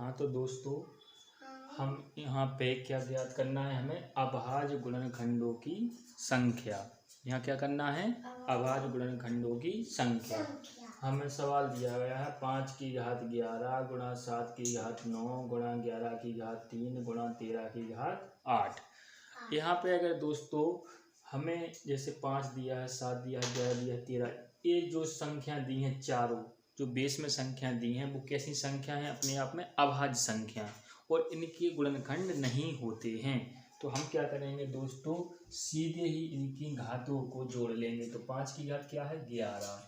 हाँ तो दोस्तों, हम यहाँ पे क्या ज्ञात करना है, हमें अभाज्य गुणनखंडों की संख्या। यहाँ क्या करना है, अभाज्य गुणनखंडों की संख्या। हमें सवाल दिया गया है 5 की घात 11 गुणा 7 की घात 9 गुणा 11 की घात 3 गुणा 13 की घात 8। यहाँ पे अगर दोस्तों हमें जैसे 5 दिया है, 7 दिया है, 11 दिया है, 13, ये जो संख्या दी हैं चारों, जो बेस में संख्या दी हैं, वो कैसी संख्या है, अपने आप में अभाज्य संख्या, और इनके गुणनखंड नहीं होते हैं। तो हम क्या करेंगे दोस्तों, सीधे ही इनकी घातों को जोड़ लेंगे। तो 5 की घात क्या है 11,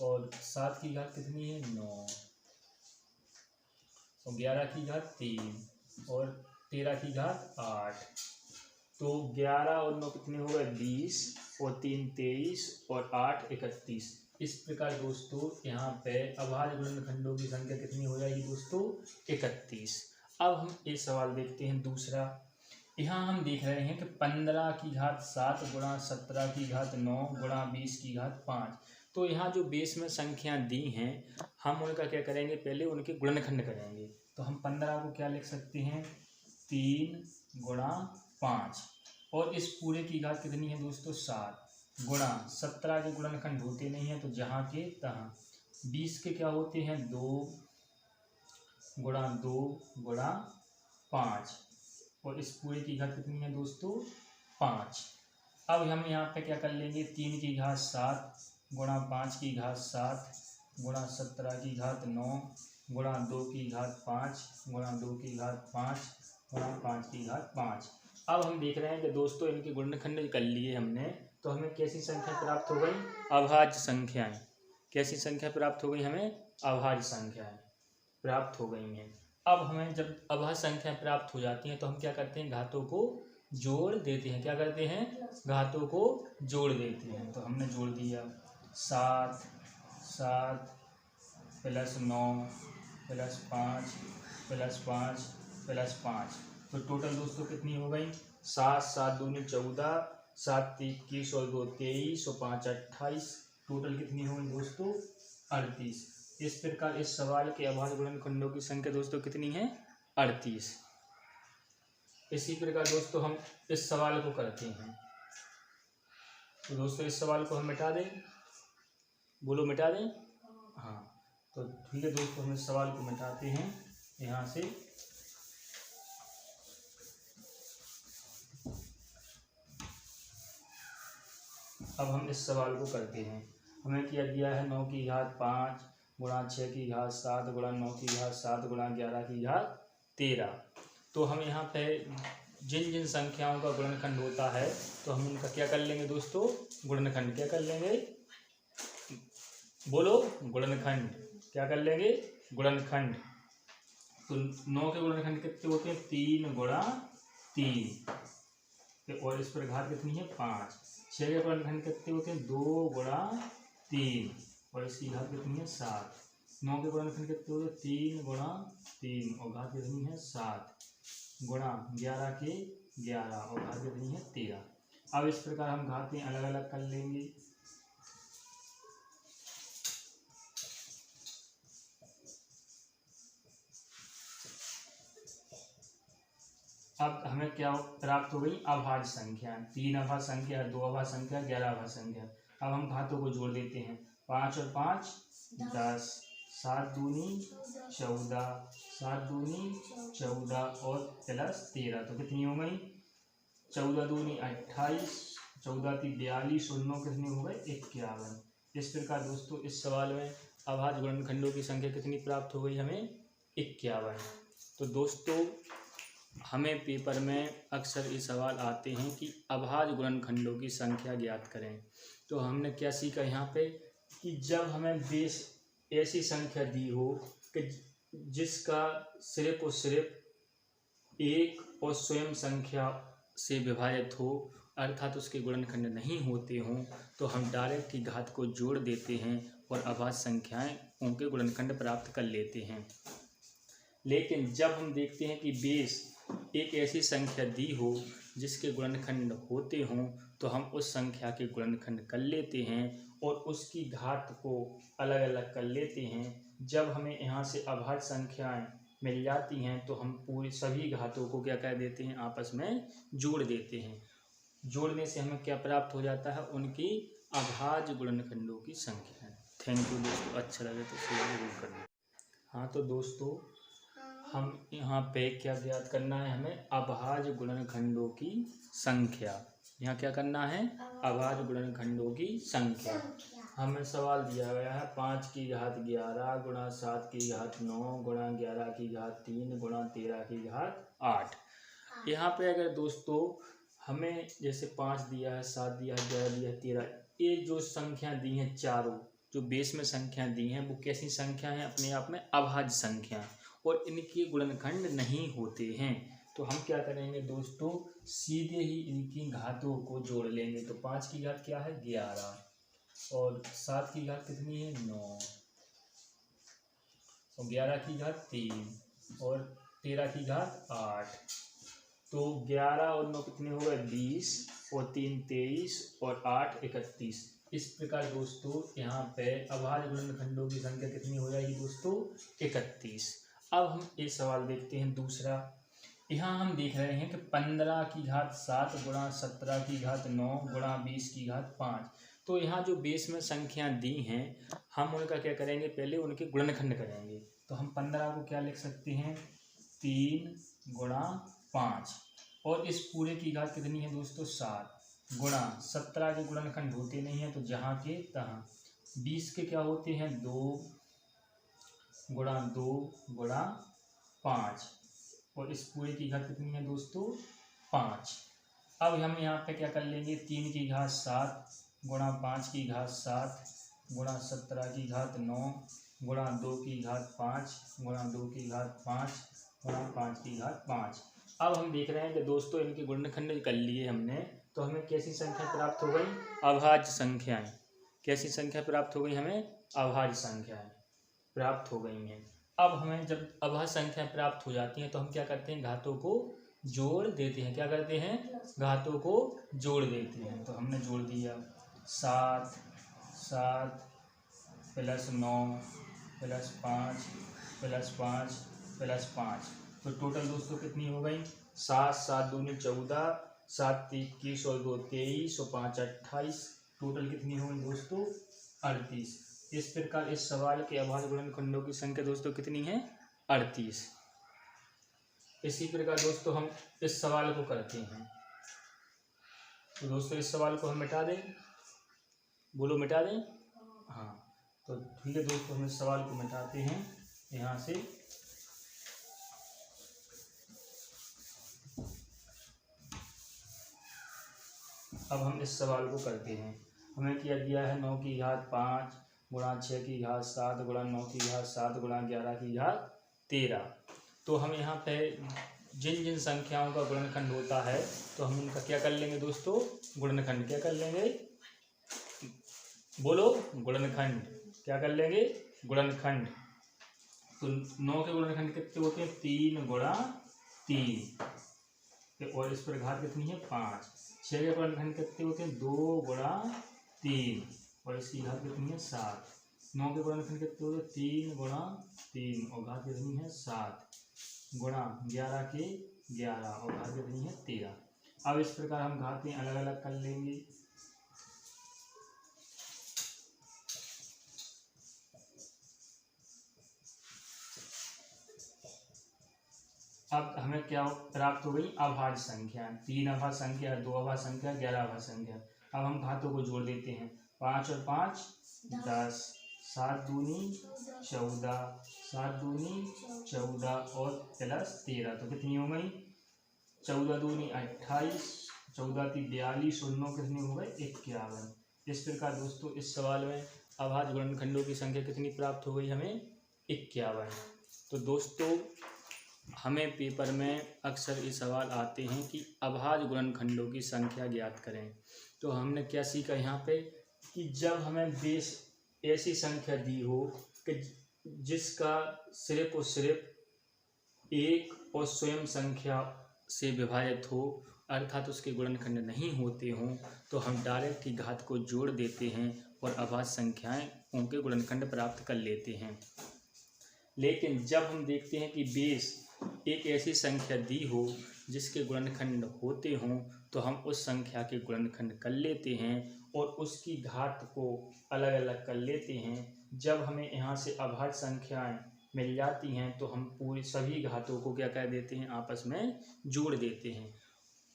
और 7 की घात कितनी है 9, और 11 की घात 3, और 13 की घात 8। तो 11 और 9 कितने हो गए 20, और 3 23, और 8 31। इस प्रकार दोस्तों यहाँ पे अभाज्य गुणनखंडों की संख्या कितनी हो जाएगी दोस्तों 31। अब हम ये सवाल देखते हैं दूसरा। यहाँ हम देख रहे हैं कि 15 की घात 7 गुणा 17 की घात 9 गुणा 20 की घात 5। तो यहाँ जो बेस में संख्या दी हैं, हम उनका क्या करेंगे, पहले उनके गुणनखंड करेंगे। तो हम 15 को क्या लिख सकते हैं 3 गुणा 5, और इस पूरे की घात कितनी है दोस्तों 7, गुणा 17 के गुणनखंड होते नहीं हैं तो जहाँ के तहाँ। 20 के क्या होते हैं 2 गुणा 2 गुणा 5, और इस पूरे की घात कितनी है दोस्तों 5। अब हम यहाँ पे क्या कर लेंगे, 3 की घात 7 गुणा 5 की घात 7 गुणा 17 की घात 9 गुणा 2 की घात 5 गुणा 2 की घात 5 गुणा 5 की घात 5। अब हम देख रहे हैं कि दोस्तों इनके गुणनखंड कर लिए हमने, तो हमें कैसी संख्या प्राप्त हो गई, अभाज्य संख्याएं। कैसी संख्या प्राप्त हो गई, हमें अभाज्य संख्याएं प्राप्त हो गई हैं। अब हमें जब अभाज्य संख्या प्राप्त हो जाती हैं तो हम क्या करते हैं, घातों को जोड़ देते हैं। क्या करते हैं, घातों को जोड़ देते हैं। तो हमने जोड़ दिया 7 प्लस 9 प्लस 5 प्लस 5 प्लस 5। तो टोटल दोस्तों कितनी हो गई 7 7 दूनी 14, 7 21 और 2 23 और 5 28। टोटल कितनी हो गई दोस्तों 38। इस प्रकार इस सवाल के अभाज्य गुणनखंडों की संख्या दोस्तों कितनी है 38। इसी प्रकार दोस्तों हम इस सवाल को करते हैं। तो दोस्तों इस सवाल को हम मिटा दें, बोलो मिटा दें। हाँ तो ठीक है दोस्तों, हम इस सवाल को मिटाते हैं यहाँ से। अब हम इस सवाल को करते हैं। हमें क्या दिया है 9 की घात 5 गुणा 6 की घात 7 गुणा 9 की घात 7 गुणा 11 की घात 13। तो हम यहाँ पे जिन जिन संख्याओं का गुणनखंड होता है तो हम उनका क्या कर लेंगे दोस्तों, गुणनखंड। क्या कर लेंगे, बोलो गुणनखंड। क्या कर लेंगे, गुणनखंड। तो 9 के गुणनखंड कितने होते हैं 3 गुणा 3, और इस पर घात कितनी है 5। 6 के गुणनखंड कितने होते हैं 2 गुणा 3, और इसकी घात कितनी है 7। 9 के गुणनखंड कितने होते हैं 3 गुणा 3, और घात कितनी है 7, गुणा 11 के 11, और घात कितनी है 13। अब इस प्रकार हम घातें अलग अलग कर लेंगे। अब हमें क्या प्राप्त हो गई, अभाज्य संख्या। 3 अभाज्य संख्या, 2 अभाज्य संख्या, 11 अभाज्य संख्या। अब हम घातों को जोड़ देते हैं। 5 और 5 10, 7 दूनी 14, 7 दूनी 14 और प्लस 13। तो कितनी हो गई 14 दूनी 28, 14 × 42 और 9 कितनी हो गए 51। इस प्रकार दोस्तों इस सवाल में अभाज्य गुणनखंडों की संख्या कितनी प्राप्त हो गई, हमें 51। तो दोस्तों हमें पेपर में अक्सर ये सवाल आते हैं कि अभाज्य गुणनखंडों की संख्या ज्ञात करें। तो हमने क्या सीखा यहाँ पे कि जब हमें बेस ऐसी संख्या दी हो कि जिसका सिर्फ और सिर्फ एक और स्वयं संख्या से विभाजित हो, अर्थात उसके गुणनखंड नहीं होते हों, तो हम डायरेक्ट की घात को जोड़ देते हैं और अभाज्य संख्याएं उनके गुणनखंड प्राप्त कर लेते हैं। लेकिन जब हम देखते हैं कि बेस एक ऐसी संख्या दी हो जिसके गुणनखंड होते हों, तो हम उस संख्या के गुणनखंड कर लेते हैं और उसकी घात को अलग अलग कर लेते हैं। जब हमें यहाँ से अभाज्य संख्याएं मिल जाती हैं तो हम पूरी सभी घातों को क्या कर देते हैं, आपस में जोड़ देते हैं। जोड़ने से हमें क्या प्राप्त हो जाता है, उनकी अभाज्य गुणनखंडों की संख्या। थैंक यू दोस्तों, अच्छा लगे तो शेयर जरूर करना। हाँ तो दोस्तों हम यहाँ पे क्या ज्ञात करना है, हमें अभाज्य गुणनखंडों की संख्या। यहाँ क्या करना है, अभाज्य गुणनखंडों की संख्या। हमें सवाल दिया गया है 5 की घात 11 गुणा 7 की घात 9 गुणा 11 की घात 3 गुणा 13 की घात 8। यहाँ पे अगर दोस्तों हमें जैसे 5 दिया है, 7 दिया है, 11 दिया है, 13, ये जो संख्या दी हैं चारों जो बेस में संख्या दी हैं वो कैसी संख्या है, अपने आप में अभाज्य संख्या, और इनके गुणनखंड नहीं होते हैं। तो हम क्या करेंगे दोस्तों, सीधे ही इनकी घातों को जोड़ लेंगे। तो 5 की घात क्या है 11 और 7 की घात कितनी है 9 और 11 की घात 3 और 13 की घात 8। तो 11 और 9 कितने हो गए 20 और 3 23 और 8 31। इस प्रकार दोस्तों यहाँ पे अभाज्य गुणनखंडों की संख्या कितनी हो जाएगी दोस्तों 31। अब हम ये सवाल देखते हैं दूसरा। यहाँ हम देख रहे हैं कि 15 की घात 7 गुणा 17 की घात 9 गुणा 20 की घात 5। तो यहाँ जो बेस में संख्या दी हैं हम उनका क्या करेंगे, पहले उनके गुणनखंड करेंगे। तो हम 15 को क्या लिख सकते हैं 3 गुणा 5 और इस पूरे की घात कितनी है दोस्तों 7 गुणा 17 के गुणनखंड होते नहीं हैं तो जहाँ के तहाँ। 20 के क्या होते हैं 2 गुणा 5 और इस पूरे की घात कितनी है दोस्तों 5। अब हम यहाँ पे क्या कर लेंगे 3 की घात 7 गुणा 5 की घात 7 गुणा 17 की घात 9 गुणा 2 की घात 5 गुणा 2 की घात 5 गुणा 5 की घात 5। अब हम देख रहे हैं कि दोस्तों इनके गुणनखंड कर लिए हमने, तो हमें कैसी संख्या प्राप्त हो गई, अभाज्य संख्याएं। कैसी संख्या प्राप्त हो गई, हमें अभाज्य संख्याएं प्राप्त हो गई हैं। अब हमें जब अभाज्य संख्या प्राप्त हो जाती हैं तो हम क्या करते हैं, घातों को जोड़ देते हैं। क्या करते हैं, घातों को जोड़ देते हैं। तो हमने जोड़ दिया 7 प्लस 9 प्लस 5 प्लस 5 प्लस 5। तो टोटल दोस्तों कितनी हो गई 7 7 दूनी 14 7 21 और 2 23 और 5 28। टोटल कितनी हो गई दोस्तों 38। इस प्रकार इस सवाल के अभाज्य गुणनखंडों की संख्या दोस्तों कितनी है 38। इसी प्रकार दोस्तों हम इस सवाल को करते हैं। तो दोस्तों इस सवाल को हम मिटा दें, बोलो मिटा दें। हाँ तो ठीक है दोस्तों, हम इस सवाल को मिटाते हैं यहाँ से। अब हम इस सवाल को करते हैं। हमें क्या दिया है 9 की घात 5 गुणा 6 की घात 7 गुणा 9 की घात 7 गुणा 11 की घात 13। तो हम यहाँ पे जिन जिन संख्याओं का गुणनखंड होता है तो हम उनका क्या कर लेंगे दोस्तों, गुणनखंड। क्या कर लेंगे, बोलो गुणनखंड। क्या कर लेंगे, गुणनखंड। तो 9 के गुणनखंड कितने होते हैं 3 गुणा 3 और इस पर घात कितनी है 5। 6 के गुणनखंड कितने होते हैं 2 गुणा 3 और इसकी घात कितनी है 7। 9 के गुणनखंड कितने होते हैं 3 गुणा 3 और घात कितनी है 7 गुणा 11 के 11 और घात कितनी है 13। अब इस प्रकार हम घातें अलग अलग कर लेंगे। अब हमें क्या प्राप्त हो गई, अभाज्य संख्या। 3 अभाज्य संख्या, 2 अभाज्य संख्या, 11 अभाज्य संख्या। अब हम घातों को जोड़ देते हैं। 5 और 5 10, 7 दूनी 14, 7 दूनी 14 और प्लस 13। तो कितनी हो गई 14 दूनी 28, 14 × 42 और 9 कितनी हो गए 51। इस प्रकार दोस्तों इस सवाल में अभाज्य गुणनखंडों की संख्या कितनी प्राप्त हो गई, हमें 51। तो दोस्तों हमें पेपर में अक्सर ये सवाल आते हैं कि अभाज्य गुणनखंडों की संख्या ज्ञात करें। तो हमने क्या सीखा यहाँ पे कि जब हमें बेस ऐसी संख्या दी हो कि जिसका सिर्फ और सिर्फ एक और स्वयं संख्या से विभाजित हो, अर्थात उसके गुणनखंड नहीं होते हों, तो हम डायरेक्ट ही घात को जोड़ देते हैं और अभाज्य संख्याएं उनके गुणनखंड प्राप्त कर लेते हैं। लेकिन जब हम देखते हैं कि बेस एक ऐसी संख्या दी हो जिसके गुणनखंड होते हों तो हम उस संख्या के गुणनखंड कर लेते हैं और उसकी घात को अलग अलग कर लेते हैं। जब हमें यहाँ से अभाज्य संख्याएं मिल जाती हैं तो हम पूरी सभी घातों को क्या कर देते हैं, आपस में जोड़ देते हैं।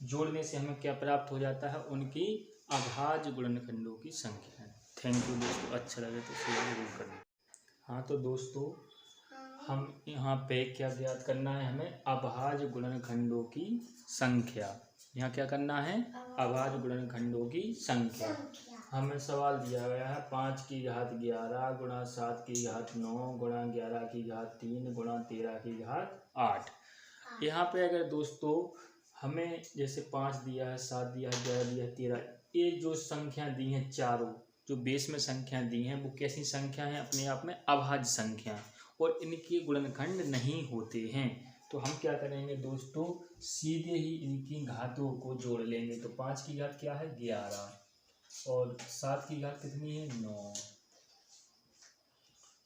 जोड़ने से हमें क्या प्राप्त हो जाता है, उनकी अभाज्य गुणनखंडों की संख्या। थैंक यू दोस्तों, अच्छा लगे तो शेयर जरूर करना। हाँ तो दोस्तों हम यहाँ पे क्या ज्ञात करना है, हमें अभाज्य गुणनखंडों की संख्या। यहाँ क्या करना है, अभाज्य गुणनखंडों की संख्या। हमें सवाल दिया गया है 5 की घात 11 गुणा 7 की घात 9 गुणा 11 की घात 3 गुणा 13 की घात 8। यहाँ पे अगर दोस्तों हमें जैसे 5 दिया है, 7 दिया है, 11 दिया है, 13, ये जो संख्या दी हैं चारों जो बेस में संख्या दी हैं वो कैसी संख्या है, अपने आप में अभाज्य संख्या और इनके गुणनखंड नहीं होते हैं। तो हम क्या करेंगे दोस्तों, सीधे ही इनकी घातों को जोड़ लेंगे। तो 5 की घात क्या है 11 और 7 की घात कितनी है 9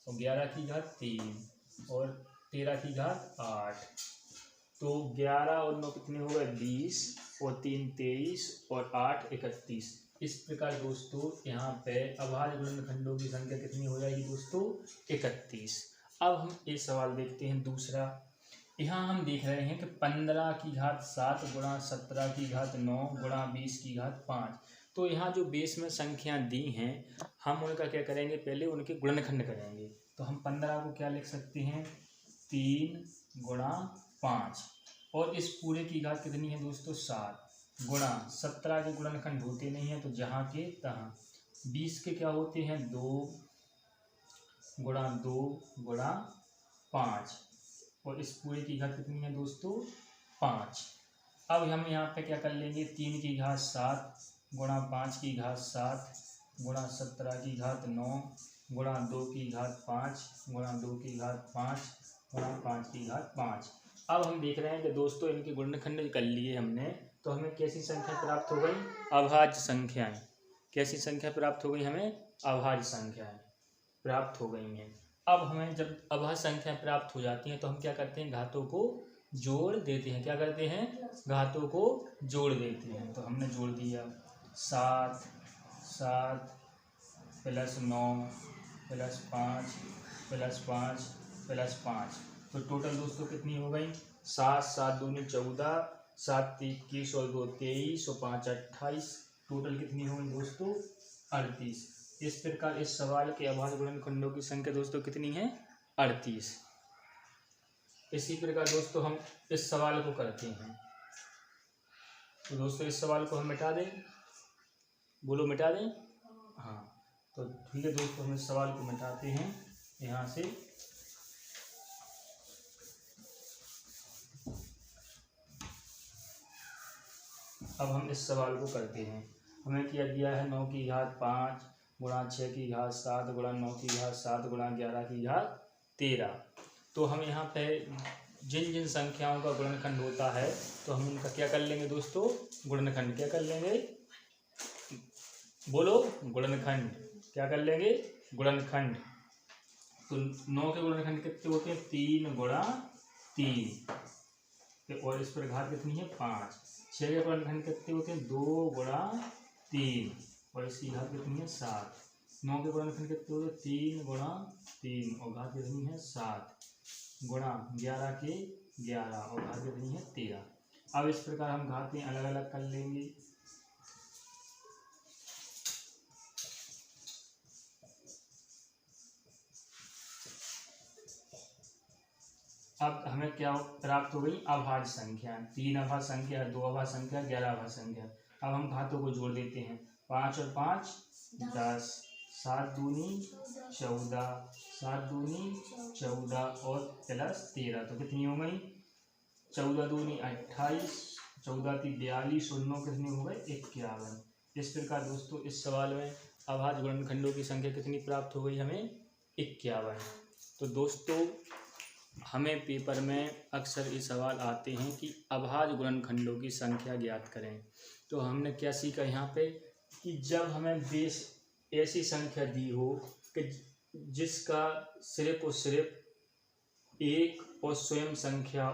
और 11 की घात 3 और 13 की घात 8। तो 11 और 9 कितने हो गए 20 और 3 23 और 8 31। इस प्रकार दोस्तों यहाँ पे अभाज्य गुणनखंडों की संख्या कितनी हो जाएगी दोस्तों 31। अब हम ये सवाल देखते हैं दूसरा। यहाँ हम देख रहे हैं कि 15 की घात 7 गुणा 17 की घात 9 गुणा 20 की घात 5। तो यहाँ जो बेस में संख्या दी हैं हम उनका क्या करेंगे, पहले उनके गुणनखंड करेंगे। तो हम 15 को क्या लिख सकते हैं 3 गुणा 5 और इस पूरे की घात कितनी है दोस्तों 7 गुणा 17 के गुणनखंड होते नहीं हैं तो जहाँ के तहाँ। 20 के क्या होते हैं 2 गुणा 5 और इस पूरे की घात कितनी है दोस्तों 5। अब हम यहाँ पे क्या कर लेंगे 3 की घात 7 गुणा 5 की घात 7 गुणा 17 की घात 9 गुणा 2 की घात 5 गुणा 2 की घात 5 गुणा 5 की घात 5। अब हम देख रहे हैं कि दोस्तों इनके गुणनखंड कर लिए हमने, तो हमें कैसी संख्या प्राप्त हो गई, अभाज्य संख्याएं। कैसी संख्या प्राप्त हो गई, हमें अभाज्य संख्याएं प्राप्त हो गई हैं। अब हमें जब अभाज्य संख्या प्राप्त हो जाती हैं तो हम क्या करते हैं, घातों को जोड़ देते हैं। क्या करते हैं, घातों को जोड़ देते हैं। तो हमने जोड़ दिया 7 प्लस 9 प्लस 5 प्लस 5 प्लस 5। तो टोटल दोस्तों कितनी हो गई 7 7 दूनी 14 7 21 और 2 23 और 5 28। टोटल कितनी हो गई दोस्तों 38। इस प्रकार इस सवाल के अभाज्य गुणनखंडों की संख्या दोस्तों कितनी है 38। इसी प्रकार दोस्तों हम इस सवाल को करते हैं। तो दोस्तों इस सवाल को हम मिटा दें, बोलो मिटा दें। हाँ तो ठीक है दोस्तों, हम इस सवाल को मिटाते हैं यहाँ से। अब हम इस सवाल को करते हैं। हमें क्या दिया है 9 की घात 5 गुणा 6 की घात 7 गुणा 9 की घात 7 गुणा 11 की घात 13। तो हम यहाँ पे जिन जिन संख्याओं का गुणनखंड होता है तो हम उनका क्या कर लेंगे दोस्तों, गुणनखंड। क्या कर लेंगे, बोलो गुणनखंड। क्या कर लेंगे, गुणनखंड। तो 9 के गुणनखंड कितने होते हैं 3 गुणा 3 और इस पर घात कितनी है 5। 6 के गुणनखंड कितने होते हैं 2 गुणा 3 और इसकी घात कितनी है 7। 9 के गुणनखंड कितने होते हैं 3 गुणा 3 और घात कितनी है 7 गुणा 11 के 11 और घात कितनी है 13। अब इस प्रकार हम घातें अलग अलग कर लेंगे। अब हमें क्या प्राप्त हो गई, अभाज्य संख्या। 3 अभाज्य संख्या, 2 अभाज्य संख्या, 11 अभाज्य संख्या। अब हम घातों को जोड़ देते हैं। 5 और 5 10, 7 दूनी 14, 7 दूनी 14 और प्लस 13। तो कितनी हो गई 14 दूनी 28, 14 × 42 और 9 कितनी हो गए 51। इस प्रकार दोस्तों इस सवाल में अभाज्य गुणनखंडों की संख्या कितनी प्राप्त हो गई, हमें 51। तो दोस्तों हमें पेपर में अक्सर ये सवाल आते हैं कि अभाज्य गुणनखंडों की संख्या ज्ञात करें। तो हमने क्या सीखा यहाँ पे कि जब हमें बेस ऐसी संख्या दी हो कि जिसका सिर्फ और सिर्फ एक और स्वयं संख्या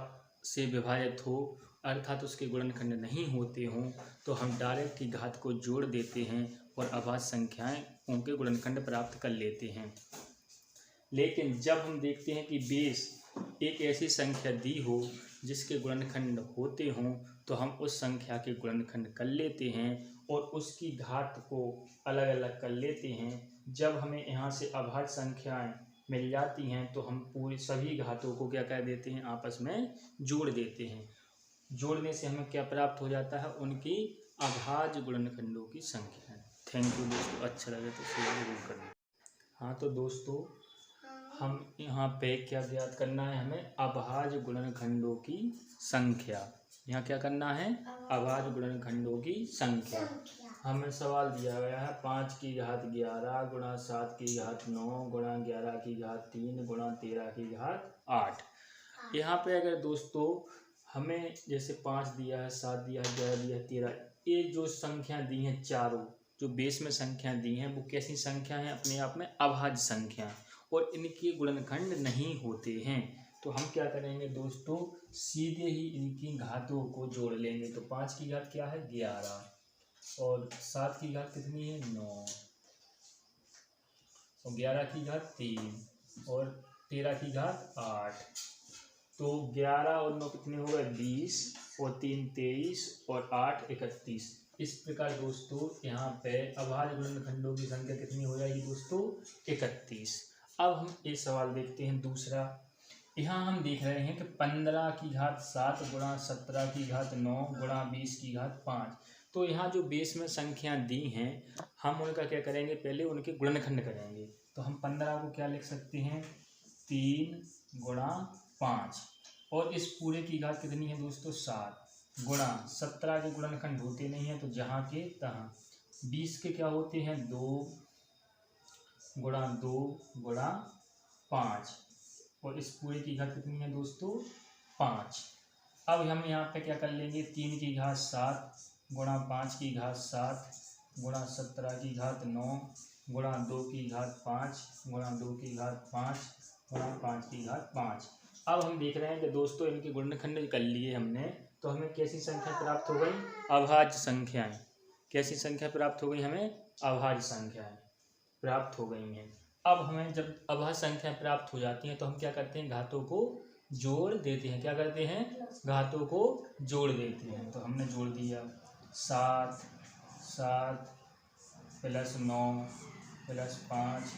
से विभाजित हो अर्थात उसके गुणनखंड नहीं होते हों तो हम डायरेक्ट की घात को जोड़ देते हैं और अभाज्य संख्याएं उनके गुणनखंड प्राप्त कर लेते हैं। लेकिन जब हम देखते हैं कि बेस एक ऐसी संख्या दी हो जिसके गुणनखंड होते हों तो हम उस संख्या के गुणनखंड कर लेते हैं और उसकी घात को अलग अलग कर लेते हैं। जब हमें यहाँ से अभाज्य संख्याएं मिल जाती हैं तो हम पूरी सभी घातों को क्या कर देते हैं, आपस में जोड़ देते हैं। जोड़ने से हमें क्या प्राप्त हो जाता है, उनकी अभाज्य गुणनखंडों की संख्या। थैंक यू दोस्तों, अच्छा लगे तो शेयर जरूर करना। हाँ तो दोस्तों हम यहाँ पे क्या ज्ञात करना है, हमें अभाज्य गुणनखंडों की संख्या। यहाँ क्या करना है, अभाज्य गुणनखंडों की संख्या। हमें सवाल दिया गया है 5 की घात 11 गुणा 7 की घात 9 गुणा 11 की घात 3 गुणा 13 की घात 8। यहाँ पे अगर दोस्तों हमें जैसे 5 दिया है, 7 दिया है, 11 दिया है, 13, ये जो संख्या दी हैं चारों जो बेस में संख्या दी हैं वो कैसी संख्या है, अपने आप में अभाज्य संख्या और इनके गुणनखंड नहीं होते हैं। तो हम क्या करेंगे दोस्तों, सीधे ही इनकी घातों को जोड़ लेंगे। तो 5 की घात क्या है 11 और 7 की घात कितनी है 9 और 11 की घात 3 और 13 की घात 8। तो 11 और 9 कितने हो गए 20 और 3 23 और 8 31। इस प्रकार दोस्तों यहाँ पे अभाज्य गुणनखंडों की संख्या कितनी हो जाएगी दोस्तों 31। अब हम ये सवाल देखते हैं दूसरा। यहाँ हम देख रहे हैं कि 15 की घात 7 गुणा 17 की घात 9 गुणा 20 की घात 5। तो यहाँ जो बेस में संख्या दी हैं हम उनका क्या करेंगे, पहले उनके गुणनखंड करेंगे। तो हम 15 को क्या लिख सकते हैं 3 गुणा 5 और इस पूरे की घात कितनी है दोस्तों 7 गुणा 17 के गुणनखंड होते नहीं हैं तो जहाँ के तहाँ। 20 के क्या होते हैं 2 गुणा 5 और इस पूरे की घात कितनी है दोस्तों 5। अब हम यहाँ पे क्या कर लेंगे 3 की घात 7 गुणा 5 की घात 7 गुणा 17 की घात 9 गुणा 2 की घात 5 गुणा 2 की घात 5 गुणा 5 की घात 5। अब हम देख रहे हैं कि दोस्तों इनके गुणनखंड कर लिए हमने तो हमें कैसी संख्या प्राप्त हो गई, अभाज्य संख्याएं। कैसी संख्या प्राप्त हो गई, हमें अभाज्य संख्याएं प्राप्त हो गई हैं। अब हमें जब अभाज्य संख्या प्राप्त हो जाती हैं तो हम क्या करते हैं, घातों को जोड़ देते हैं। क्या करते हैं, घातों को जोड़ देते हैं। तो हमने जोड़ दिया 7 प्लस 9 प्लस 5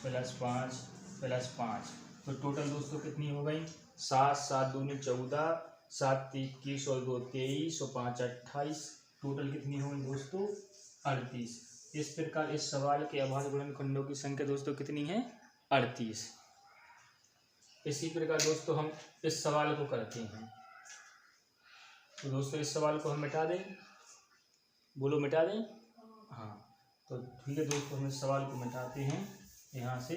प्लस 5 प्लस 5। तो टोटल दोस्तों कितनी हो गई 7 7 दूनी 14 7 21 और 2 23 और 5 28। टोटल कितनी हो गई दोस्तों 38। इस प्रकार इस सवाल के अभाज्य गुणनखंडों की संख्या दोस्तों कितनी है 38। इसी प्रकार दोस्तों हम इस सवाल को करते हैं। तो दोस्तों इस सवाल को हम मिटा दें, बोलो मिटा दें। हाँ तो ठीक है दोस्तों, हम इस सवाल को मिटाते हैं यहाँ से।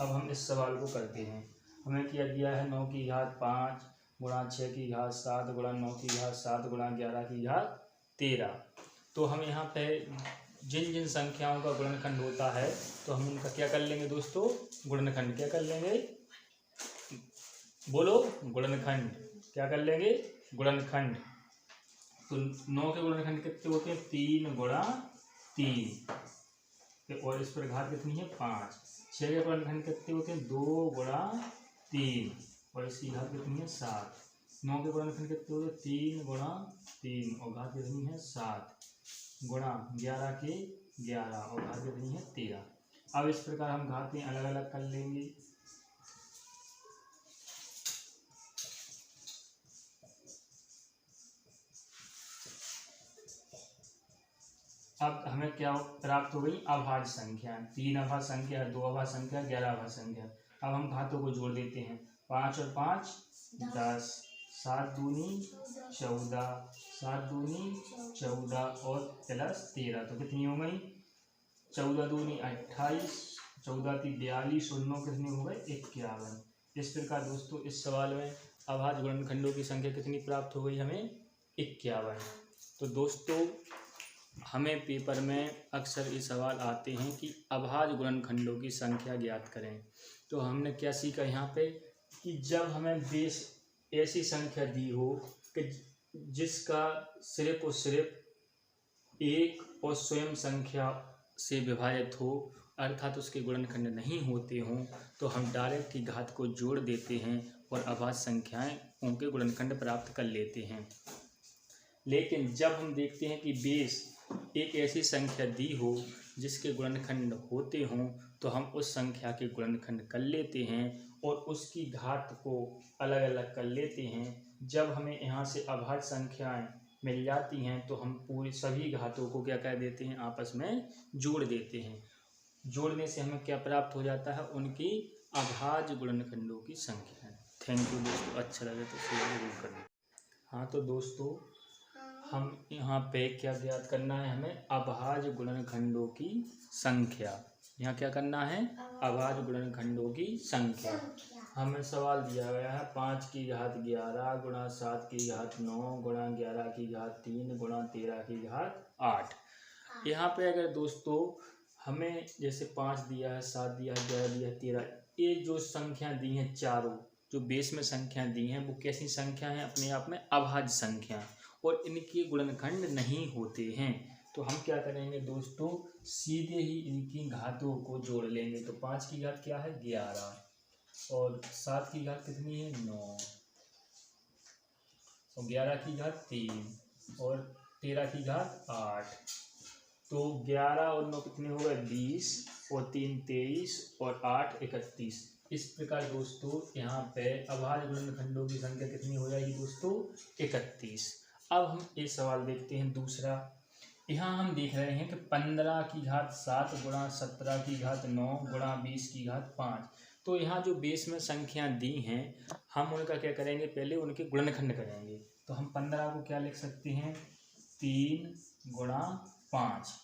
अब हम इस सवाल को करते हैं। हमें क्या दिया है 9 की घात 5 गुणा 6 की घात 7 गुणा 9 की घात 7 गुणा 11 की घात 13। तो हम यहाँ पे जिन जिन संख्याओं का गुणनखंड होता है तो हम उनका क्या कर लेंगे दोस्तों, गुणनखंड। क्या कर लेंगे, बोलो गुणनखंड। क्या कर लेंगे, गुणनखंड। तो 9 के गुणनखंड कितने होते हैं 3 गुणा 3 और इस पर घात कितनी है 5। 6 के गुणनखंड कितने होते हैं 2 गुणा 3 और इसकी घात कितनी है 7। 9 के गुणनखंड कितने होते हैं 3 गुणा 3 और घात कितनी है 7 गुणा 11 के 11 और घात कितनी है 13। अब इस प्रकार हम घातें अलग अलग कर लेंगे। अब हमें क्या प्राप्त हो गई, अभाज्य संख्या। 3 अभाज्य संख्या, 2 अभाज्य संख्या, 11 अभाज्य संख्या। अब हम घातों को जोड़ देते हैं। 5 और 5 10, 7 दूनी 14, 7 दूनी 14 और प्लस 13। तो कितनी हो गई 14 दूनी 28, 14 × 42 और 9 कितने हो गए 51। इस प्रकार दोस्तों इस सवाल में अभाज्य गुणनखंडों की संख्या कितनी प्राप्त हो गई हमें 51। तो दोस्तों हमें पेपर में अक्सर ये सवाल आते हैं कि अभाज्य गुणनखंडों की संख्या ज्ञात करें। तो हमने क्या सीखा यहाँ पे कि जब हमें बेस ऐसी संख्या दी हो कि जिसका सिर्फ और सिर्फ एक और स्वयं संख्या से विभाजित हो, अर्थात उसके गुणनखंड नहीं होते हों, तो हम डायरेक्ट ही घात को जोड़ देते हैं और अभाज्य संख्याएं उनके गुणनखंड प्राप्त कर लेते हैं। लेकिन जब हम देखते हैं कि बेस एक ऐसी संख्या दी हो जिसके गुणनखंड होते हों, तो हम उस संख्या के गुणनखंड कर लेते हैं और उसकी घात को अलग अलग कर लेते हैं। जब हमें यहाँ से अभाज्य संख्याएं मिल जाती हैं तो हम पूरी सभी घातों को क्या कर देते हैं, आपस में जोड़ देते हैं। जोड़ने से हमें क्या प्राप्त हो जाता है, उनकी अभाज्य गुणनखंडों की संख्या। थैंक यू दोस्तों, अच्छा लगे तो शेयर जरूर करें। हाँ तो दोस्तों, हम यहाँ पे क्या ज्ञात करना है, हमें अभाज्य गुणनखंडों की संख्या। यहाँ क्या करना है, अभाज्य गुणनखंडों की संख्या। हमें सवाल दिया गया है 5 की घात 11 गुणा 7 की घात 9 गुणा 11 की घात 3 गुणा 13 की घात 8। यहाँ पे अगर दोस्तों हमें जैसे 5 दिया है, 7 दिया है, 11 दिया है, 13, ये जो संख्या दी हैं चारों जो बेस में संख्या दी हैं वो कैसी संख्या है, अपने आप में अभाज्य संख्या और इनके गुणनखंड नहीं होते हैं। तो हम क्या करेंगे दोस्तों, सीधे ही इनकी घातों को जोड़ लेंगे। तो 5 की घात क्या है 11 और 7 की घात कितनी है 9 और 11 की घात 3 और 13 की घात 8। तो 11 और 9 कितने हो गए 20 और 3 23 और 8 31। इस प्रकार दोस्तों यहाँ पे अभाज्य गुणनखंडों की संख्या कितनी हो जाएगी दोस्तों 31। अब हम ये सवाल देखते हैं दूसरा। यहाँ हम देख रहे हैं कि 15 की घात 7 गुणा 17 की घात 9 गुणा 20 की घात 5। तो यहाँ जो बेस में संख्या दी हैं हम उनका क्या करेंगे, पहले उनके गुणनखंड करेंगे। तो हम 15 को क्या लिख सकते हैं 3 गुणा 5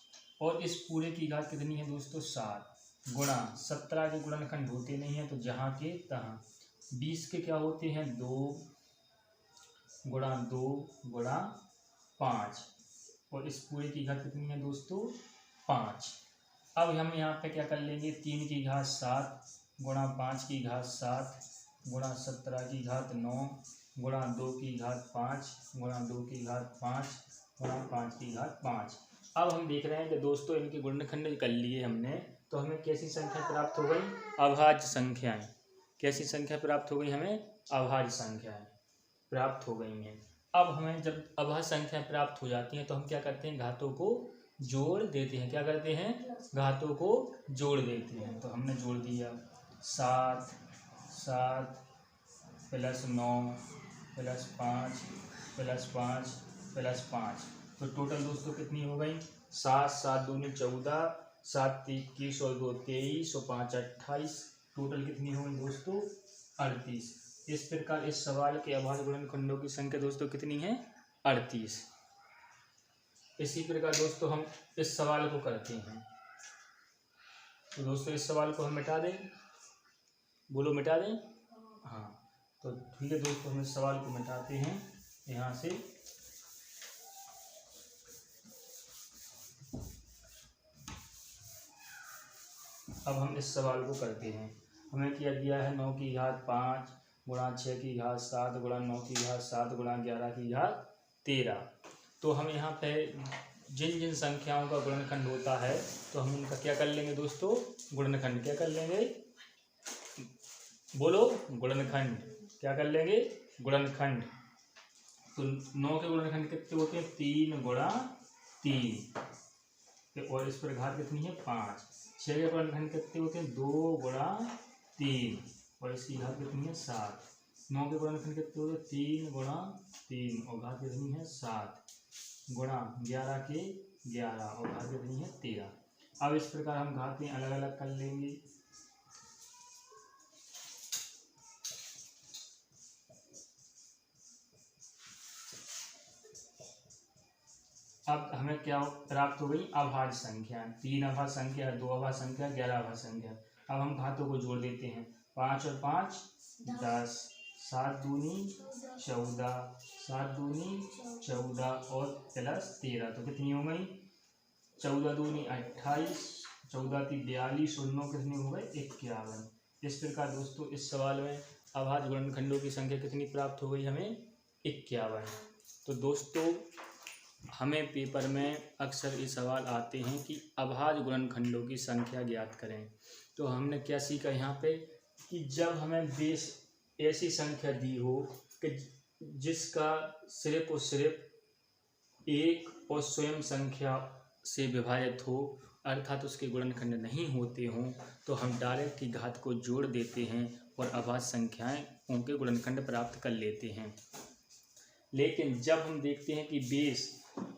और इस पूरे की घात कितनी है दोस्तों 7 गुणा 17 के गुणनखंड होते नहीं हैं तो जहाँ के तहाँ। 20 के क्या होते हैं 2 गुणा 5 और इस पूरे की घात कितनी है दोस्तों 5। अब हम यहाँ पे क्या कर लेंगे 3 की घात 7 गुणा 5 की घात 7 गुणा 17 की घात 9 गुणा 2 की घात 5 गुणा 2 की घात 5 गुणा 5 की घात 5। अब हम देख रहे हैं कि दोस्तों इनके गुणनखंड कर लिए हमने, तो हमें कैसी संख्या प्राप्त हो गई, अभाज्य संख्याएं। कैसी संख्या प्राप्त हो गई, हमें अभाज्य संख्याएं प्राप्त हो गई हैं। अब हमें जब अभाज्य संख्या प्राप्त हो जाती हैं तो हम क्या करते हैं, घातों को जोड़ देते हैं। क्या करते हैं, घातों को जोड़ देते हैं। तो हमने जोड़ दिया 7 प्लस 9 प्लस 5 प्लस 5 प्लस 5। तो टोटल दोस्तों कितनी हो गई 7 7 दूनी 14 7 21 और 2 23 और 5 28। टोटल कितनी हो गई दोस्तों 38। इस प्रकार इस सवाल के अभाज्य गुणनखंडों की संख्या दोस्तों कितनी है 38। इसी प्रकार दोस्तों हम इस सवाल को करते हैं। तो दोस्तों इस सवाल को हम मिटा दें, बोलो मिटा दें। हाँ तो ठीक है दोस्तों, हम इस सवाल को मिटाते हैं यहाँ से। अब हम इस सवाल को करते हैं। हमें क्या दिया है 9 की घात 5 गुणा 6 की घात 7 गुणा 9 की घात 7 गुणा 11 की घात 13। तो हम यहाँ पे जिन जिन संख्याओं का गुणनखंड होता है तो हम उनका क्या कर लेंगे दोस्तों, गुणनखंड। क्या कर लेंगे, बोलो गुणनखंड। क्या कर लेंगे, गुणनखंड। तो 9 के गुणनखंड कितने होते हैं 3 गुणा 3 और इस पर घात कितनी है 5। 6 के गुणनखंड कितने होते हैं 2 गुणा 3 और इसकी घात कितनी है 7। 9 के गुणनखंड कितने होते हैं 3 गुणा 3 और घात कितनी है 7 गुणा 11 के 11 और घात कितनी है 13। अब इस प्रकार हम घातें अलग अलग कर लेंगे। अब हमें क्या प्राप्त हो गई, अभाज्य संख्या। 3 अभाज्य संख्या, 2 अभाज्य संख्या, 11 अभाज्य संख्या। अब हम घातों को जोड़ देते हैं। 5 और 5 10, 7 दूनी 14, 7 दूनी 14 और प्लस 13। तो कितनी हो गई 14 दूनी 28, 14 × 42 और 9 कितने हो गए 51। इस प्रकार दोस्तों इस सवाल में अभाज्य गुणनखंडों की संख्या कितनी प्राप्त हो गई हमें 51। तो दोस्तों हमें पेपर में अक्सर ये सवाल आते हैं कि अभाज्य गुणनखंडों की संख्या ज्ञात करें। तो हमने क्या सीखा यहाँ पे कि जब हमें बेस ऐसी संख्या दी हो कि जिसका सिर्फ और सिर्फ एक और स्वयं संख्या से विभाजित हो, अर्थात उसके गुणनखंड नहीं होते हों, तो हम डायरेक्ट ही घात को जोड़ देते हैं और अभाज्य संख्याएं उनके गुणनखंड प्राप्त कर लेते हैं। लेकिन जब हम देखते हैं कि बेस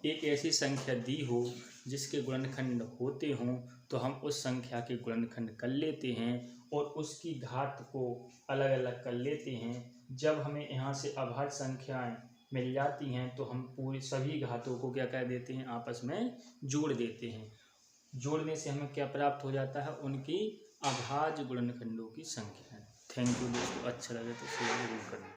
एक ऐसी संख्या दी हो जिसके गुणनखंड होते हों, तो हम उस संख्या के गुणनखंड कर लेते हैं और उसकी घात को अलग अलग कर लेते हैं। जब हमें यहाँ से अभाज्य संख्याएं मिल जाती हैं तो हम पूरी सभी घातों को क्या कर देते हैं, आपस में जोड़ देते हैं। जोड़ने से हमें क्या प्राप्त हो जाता है, उनकी अभाज्य गुणनखंडों की संख्या। थैंक यू दोस्तों, अच्छा लगे तो शेयर जरूर करें।